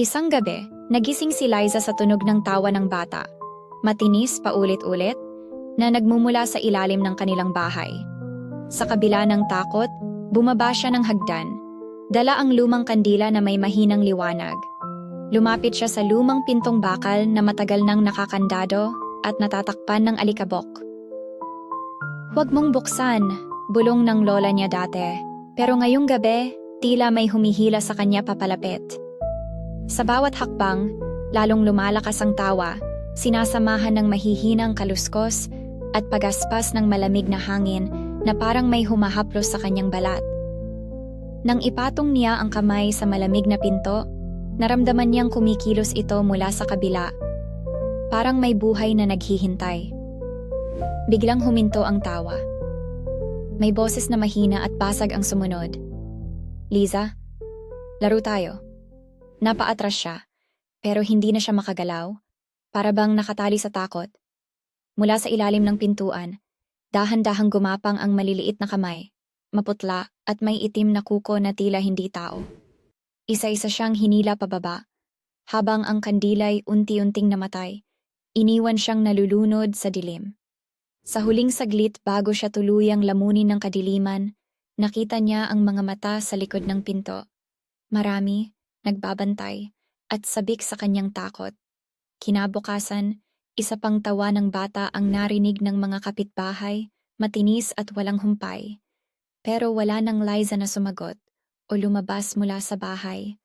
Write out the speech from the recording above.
Isang gabi, nagising si Liza sa tunog ng tawa ng bata. Matinis paulit-ulit na nagmumula sa ilalim ng kanilang bahay. Sa kabila ng takot, bumaba siya ng hagdan. Dala ang lumang kandila na may mahinang liwanag. Lumapit siya sa lumang pintong bakal na matagal nang nakakandado at natatakpan ng alikabok. "Huwag mong buksan," bulong ng lola niya dati. Pero ngayong gabi, tila may humihila sa kanya papalapit. Sa bawat hakbang, lalong lumalakas ang tawa, sinasamahan ng mahihinang kaluskos at pagaspas ng malamig na hangin na parang may humahaplos sa kanyang balat. Nang ipatong niya ang kamay sa malamig na pinto, naramdaman niyang kumikilos ito mula sa kabila. Parang may buhay na naghihintay. Biglang huminto ang tawa. May boses na mahina at basag ang sumunod. "Liza, laro tayo." Napaatras siya, pero hindi na siya makagalaw, para bang nakatali sa takot. Mula sa ilalim ng pintuan, dahan-dahang gumapang ang maliliit na kamay, maputla at may itim na kuko na tila hindi tao. Isa-isa siyang hinila pababa, habang ang kandila'y unti-unting namatay, iniwan siyang nalulunod sa dilim. Sa huling saglit bago siya tuluyang lamunin ng kadiliman, nakita niya ang mga mata sa likod ng pinto. Marami, nagbabantay, at sabik sa kanyang takot. Kinabukasan, isa pang tawa ng bata ang narinig ng mga kapitbahay, matinis at walang humpay. Pero wala nang Liza na sumagot o lumabas mula sa bahay.